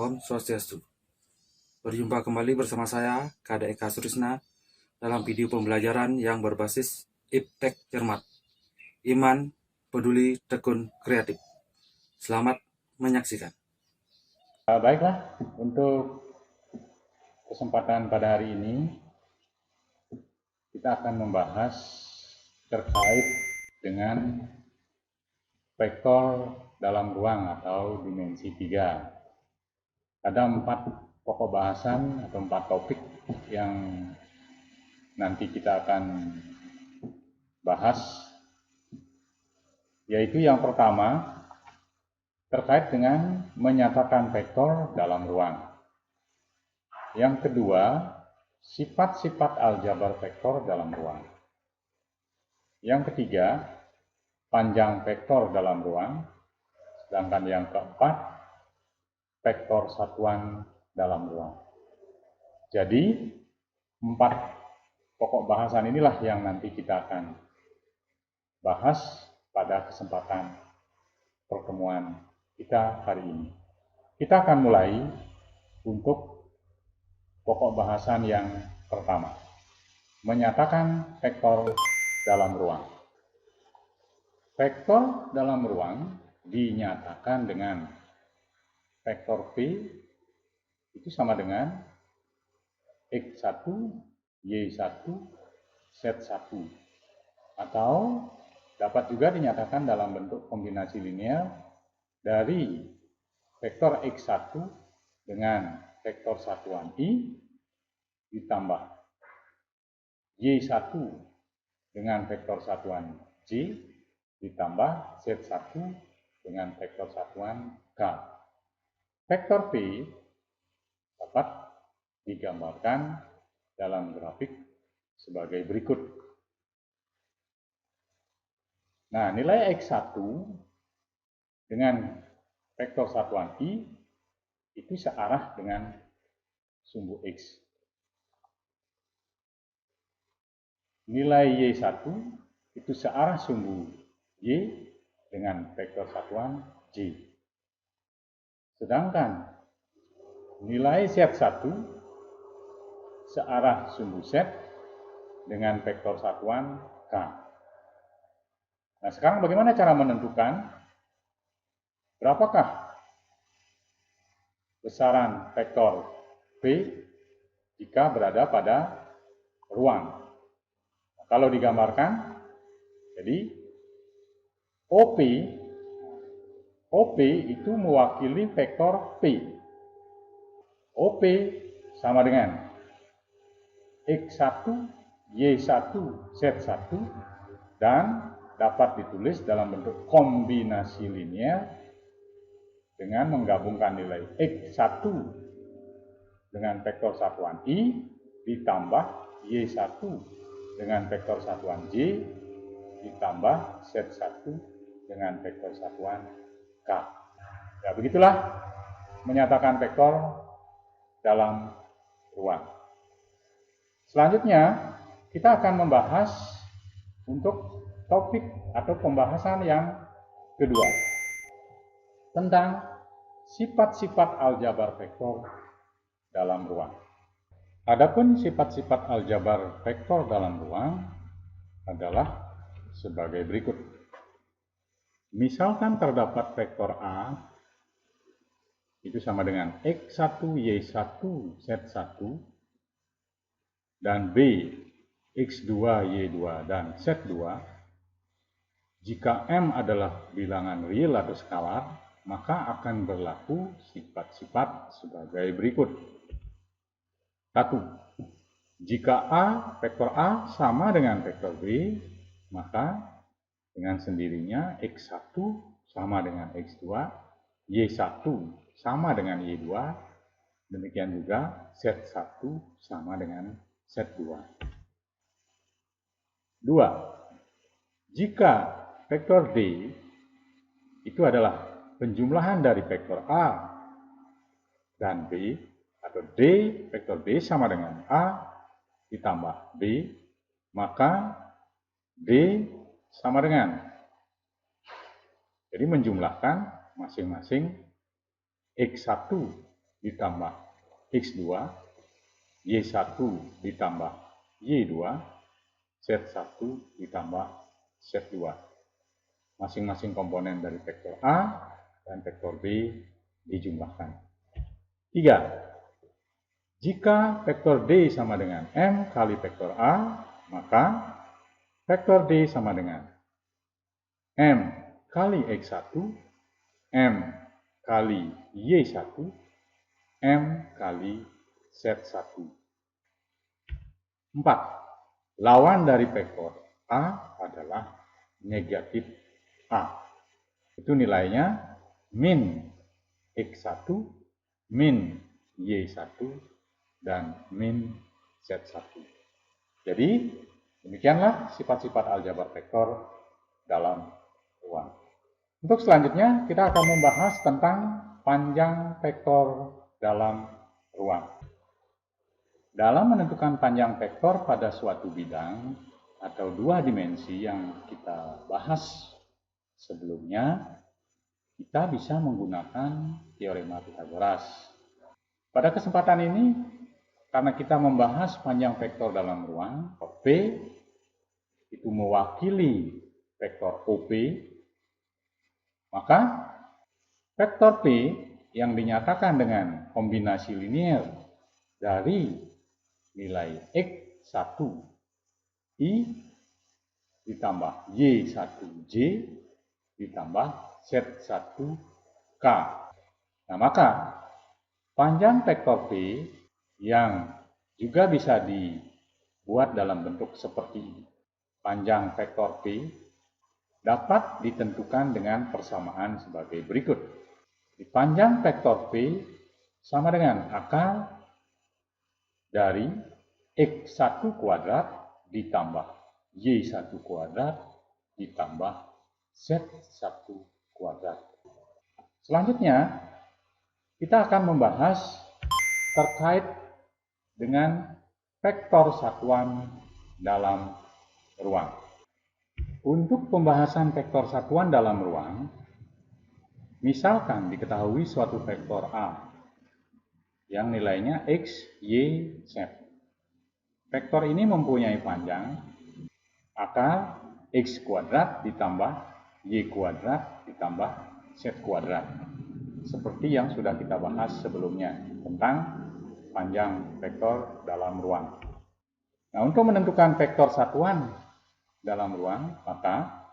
Om Swastiastu. Berjumpa kembali bersama saya, Kade Eka Surisna, dalam video pembelajaran yang berbasis Iptek Cermat. Iman, peduli, tekun, kreatif. Selamat menyaksikan. Baiklah, untuk kesempatan pada hari ini kita akan membahas terkait dengan vektor dalam ruang atau dimensi 3. Ada 4 pokok bahasan atau 4 topik yang nanti kita akan bahas, yaitu yang pertama terkait dengan menyatakan vektor dalam ruang. Yang kedua, sifat-sifat aljabar vektor dalam ruang. Yang ketiga, panjang vektor dalam ruang. Sedangkan yang keempat, vektor satuan dalam ruang. Jadi, 4 pokok bahasan inilah yang nanti kita akan bahas pada kesempatan pertemuan kita hari ini. Kita akan mulai untuk pokok bahasan yang pertama, menyatakan vektor dalam ruang. Vektor dalam ruang dinyatakan dengan vektor V itu sama dengan X1, Y1, Z1, atau dapat juga dinyatakan dalam bentuk kombinasi linear dari vektor X1 dengan vektor satuan I ditambah Y1 dengan vektor satuan J ditambah Z1 dengan vektor satuan K. Vektor V dapat digambarkan dalam grafik sebagai berikut. Nah, nilai X1 dengan vektor satuan I itu searah dengan sumbu X. Nilai Y1 itu searah sumbu Y dengan vektor satuan J. Sedangkan nilai Z1 searah sumbu Z dengan vektor satuan K. Nah, sekarang bagaimana cara menentukan berapakah besaran vektor V jika berada pada ruang? Nah, kalau digambarkan, jadi OP itu mewakili vektor P. OP sama dengan X1, Y1, Z1 dan dapat ditulis dalam bentuk kombinasi linear dengan menggabungkan nilai X1 dengan vektor satuan I ditambah Y1 dengan vektor satuan J ditambah Z1 dengan vektor satuan K. Ya, begitulah menyatakan vektor dalam ruang. Selanjutnya, kita akan membahas untuk topik atau pembahasan yang kedua tentang sifat-sifat aljabar vektor dalam ruang. Adapun sifat-sifat aljabar vektor dalam ruang adalah sebagai berikut. Misalkan terdapat vektor A itu sama dengan X1, Y1, Z1 dan B, X2, Y2 dan Z2. Jika M adalah bilangan real atau skalar, maka akan berlaku sifat-sifat sebagai berikut. 1. Jika vektor A sama dengan vektor B, maka dengan sendirinya X1 sama dengan X2, Y1 sama dengan Y2, demikian juga Z1 sama dengan Z2. 2. Jika vektor D itu adalah penjumlahan dari vektor A dan B, atau D, vektor D sama dengan A ditambah B, maka D sama dengan, jadi menjumlahkan masing-masing X1 ditambah X2, Y1 ditambah Y2, Z1 ditambah Z2. Masing-masing komponen dari vektor A dan vektor B dijumlahkan. 3. Jika vektor D sama dengan M kali vektor A, maka vektor D sama dengan M kali X1, M kali Y1, M kali Z1. 4. Lawan dari vektor A adalah negatif A. Itu nilainya min X1, min Y1, dan min Z1. Jadi, demikianlah sifat-sifat aljabar vektor dalam ruang. Untuk selanjutnya, kita akan membahas tentang panjang vektor dalam ruang. Dalam menentukan panjang vektor pada suatu bidang atau dua dimensi yang kita bahas sebelumnya, kita bisa menggunakan teorema Pythagoras. Pada kesempatan ini, karena kita membahas panjang vektor dalam ruang, P itu mewakili vektor OP, maka vektor P yang dinyatakan dengan kombinasi linear dari nilai X1 I ditambah Y1J ditambah Z1K. Nah, maka panjang vektor P yang juga bisa dibuat dalam bentuk seperti ini. Panjang vektor P dapat ditentukan dengan persamaan sebagai berikut. Di panjang vektor P sama dengan akar dari X1 kuadrat ditambah Y1 kuadrat ditambah Z1 kuadrat. Selanjutnya, kita akan membahas terkait dengan vektor satuan dalam ruang. Untuk pembahasan vektor satuan dalam ruang, misalkan diketahui suatu vektor A yang nilainya X, Y, Z. Vektor ini mempunyai panjang akar X kuadrat ditambah Y kuadrat ditambah Z kuadrat. Seperti yang sudah kita bahas sebelumnya tentang panjang vektor dalam ruang. Nah, untuk menentukan vektor satuan dalam ruang, maka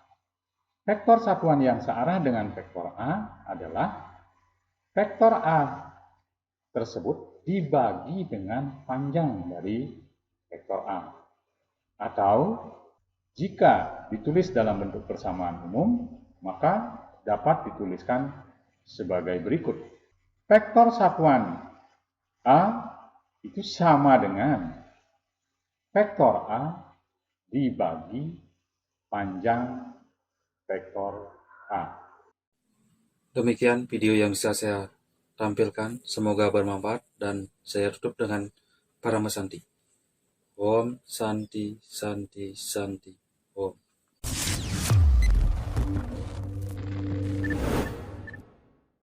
vektor satuan yang searah dengan vektor A adalah vektor A tersebut dibagi dengan panjang dari vektor A. Atau jika ditulis dalam bentuk persamaan umum, maka dapat dituliskan sebagai berikut. Vektor satuan A itu sama dengan vektor A dibagi panjang vektor A. Demikian video yang bisa saya tampilkan. Semoga bermanfaat dan saya tutup dengan Parama Santi. Om Santi Santi Santi Om.